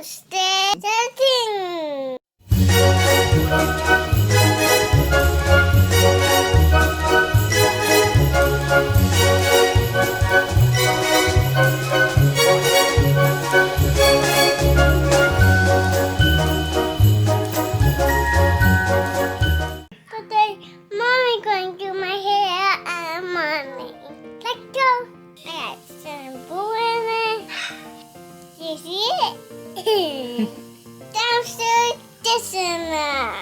stay setting. Today, Mommy going to do my hair and Mommy. Let's go. I got shampoo in it. You see it? Downstairs, this in there.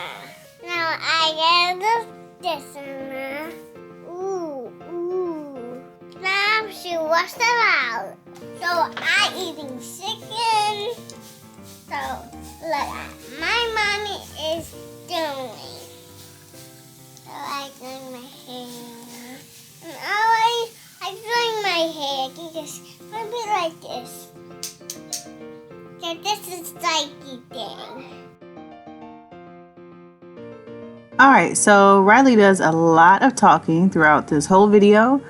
Now I got this in there. Ooh, ooh. Now she washed it out. So I eating chicken. So look at my mommy is doing. So I doing my hair. And always I doing my hair because it'll be like this. So this is like the thing. Alright, so Riley does a lot of talking throughout this whole video,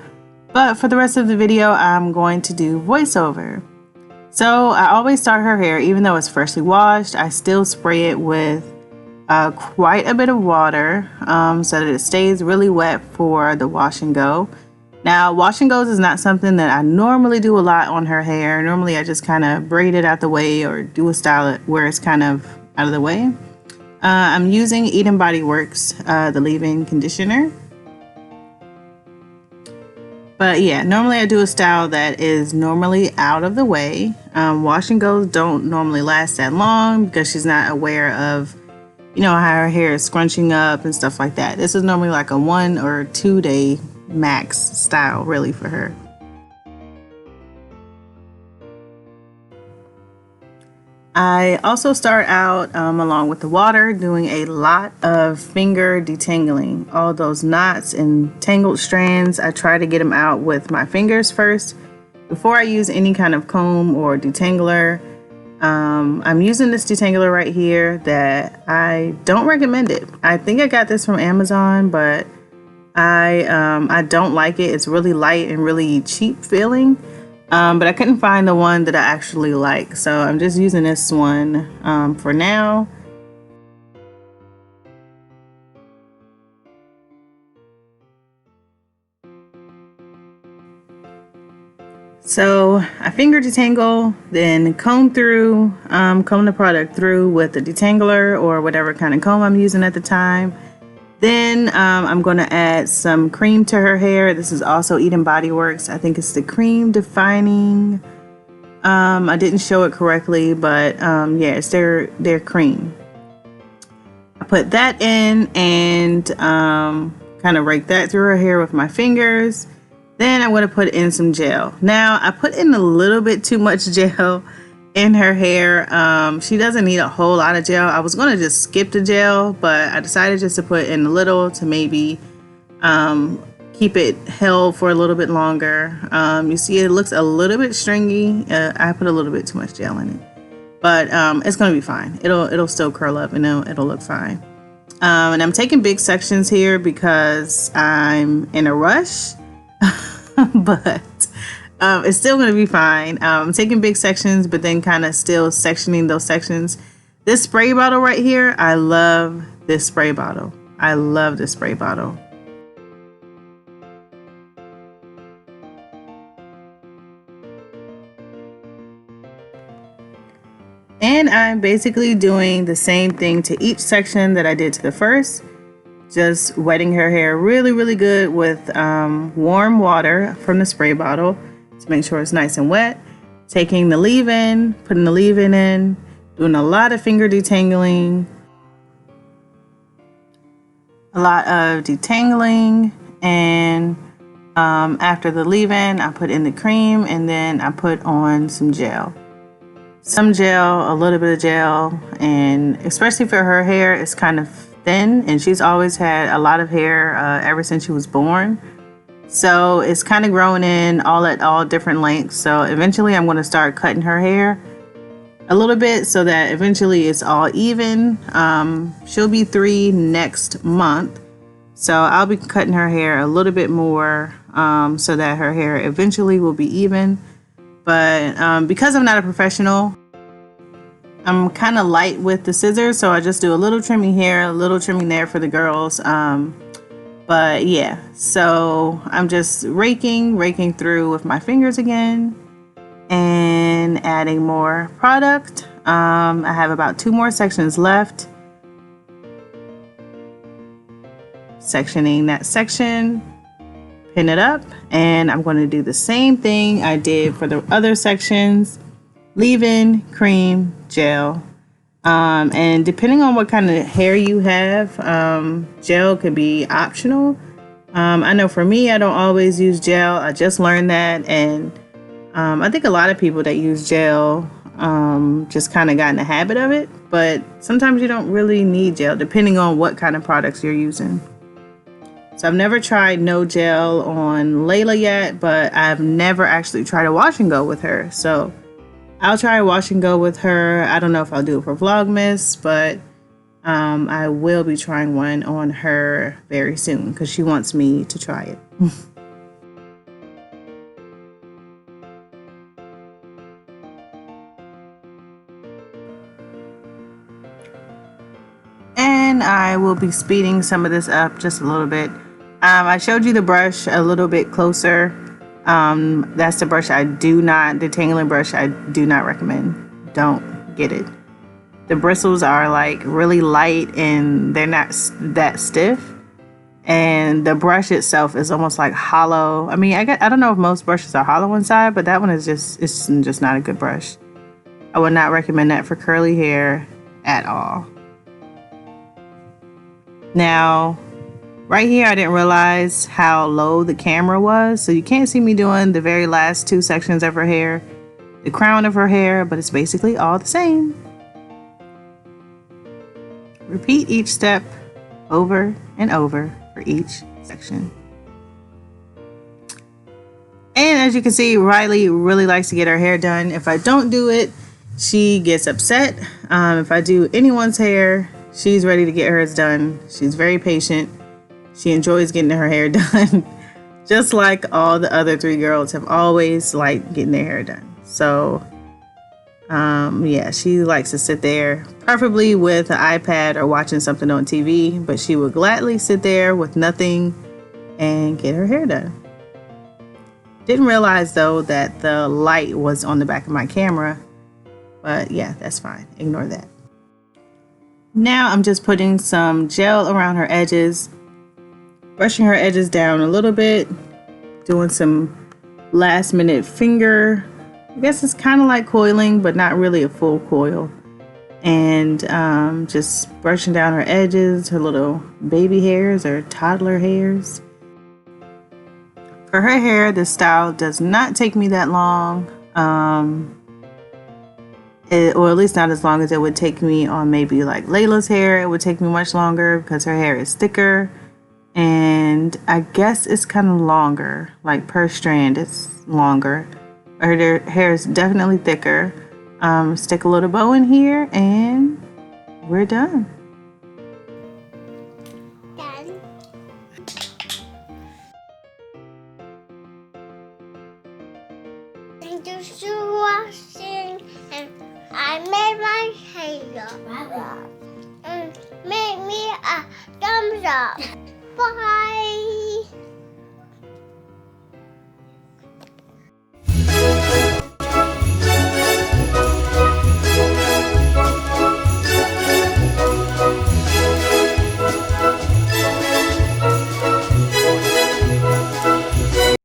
but for the rest of the video I'm going to do voiceover. So I always start her hair, even though it's freshly washed, I still spray it with quite a bit of water so that it stays really wet for the wash and go. Now, wash and goes is not something that I normally do a lot on her hair. Normally I just kind of braid it out the way or do a style where it's kind of out of the way. I'm using Eden Body Works, the leave-in conditioner. But yeah, normally I do a style that is normally out of the way. Wash and goes don't normally last that long because she's not aware of, you know, how her hair is scrunching up and stuff like that. This is normally like a 1 or 2 day max style really for her. I also start out along with the water doing a lot of finger detangling. All those knots and tangled strands, I try to get them out with my fingers first before I use any kind of comb or detangler. I'm using this detangler right here that I don't recommend it. I think I got this from Amazon, but I don't like it. It's really light and really cheap feeling. But I couldn't find the one that I actually like, so I'm just using this one for now. So I finger detangle, then comb through, comb the product through with the detangler or whatever kind of comb I'm using at the time. Then I'm going to add some cream to her hair. This is also Eden Body Works. I think it's the cream defining. I didn't show it correctly, but yeah, it's their cream. I put that in and kind of rake that through her hair with my fingers. Then I'm going to put in some gel. Now I put in a little bit too much gel in her hair. She doesn't need a whole lot of gel. I was going to just skip the gel, but I decided just to put in a little to maybe keep it held for a little bit longer. You see it looks a little bit stringy. I put a little bit too much gel in it, but it's going to be fine. It'll still curl up and it'll look fine. And I'm taking big sections here because I'm in a rush, but it's still going to be fine. I'm taking big sections, but then kind of still sectioning those sections. This spray bottle right here, I love this spray bottle. I love this spray bottle. And I'm basically doing the same thing to each section that I did to the first. Just wetting her hair really, really good with warm water from the spray bottle to make sure it's nice and wet. Taking the leave-in, putting the leave-in in, doing a lot of finger detangling, a lot of detangling, and after the leave-in, I put in the cream and then I put on some gel. Some gel, a little bit of gel, and especially for her hair, it's kind of thin, and she's always had a lot of hair ever since she was born. So it's kind of growing in at all different lengths. So eventually I'm going to start cutting her hair a little bit so that eventually it's all even. She'll be 3 next month. So I'll be cutting her hair a little bit more so that her hair eventually will be even. But because I'm not a professional, I'm kind of light with the scissors, so I just do a little trimming here, a little trimming there for the girls. But yeah, so I'm just raking through with my fingers again and adding more product. I have about 2 more sections left. Sectioning that section, pin it up, and I'm going to do the same thing I did for the other sections. Leave-in, cream, gel. And depending on what kind of hair you have, gel could be optional. I know for me, I don't always use gel. I just learned that, and I think a lot of people that use gel just kind of got in the habit of it, but sometimes you don't really need gel depending on what kind of products you're using. So I've never tried no gel on Layla yet, but I've never actually tried a wash and go with her. So I'll try a wash and go with her. I don't know if I'll do it for Vlogmas, but I will be trying one on her very soon because she wants me to try it. And I will be speeding some of this up just a little bit. I showed you the brush a little bit closer. That's the brush the detangling brush I do not recommend. Don't get it. The bristles are like really light and they're not that stiff. And the brush itself is almost like hollow. I mean, I don't know if most brushes are hollow inside, but that one is it's just not a good brush. I would not recommend that for curly hair at all. Now, right here, I didn't realize how low the camera was, so you can't see me doing the very last 2 sections of her hair, the crown of her hair, but it's basically all the same. Repeat each step over and over for each section. And as you can see, Riley really likes to get her hair done. If I don't do it, she gets upset. If I do anyone's hair, she's ready to get hers done. She's very patient. She enjoys getting her hair done. Just like all the other 3 girls have always liked getting their hair done. So, yeah, she likes to sit there, preferably with an iPad or watching something on TV, but she would gladly sit there with nothing and get her hair done. Didn't realize though that the light was on the back of my camera, but yeah, that's fine. Ignore that. Now I'm just putting some gel around her edges, brushing her edges down a little bit, doing some last minute finger, I guess it's kind of like coiling, but not really a full coil. And just brushing down her edges, her little baby hairs or toddler hairs. For her hair, this style does not take me that long. Or at least not as long as it would take me on maybe like Layla's hair. It would take me much longer because her hair is thicker. And I guess it's kind of longer, like per strand it's longer. Her hair is definitely thicker. Stick a little bow in here and we're done. Done. I'm just washing and I made my hair. And make me a thumbs up. Bye.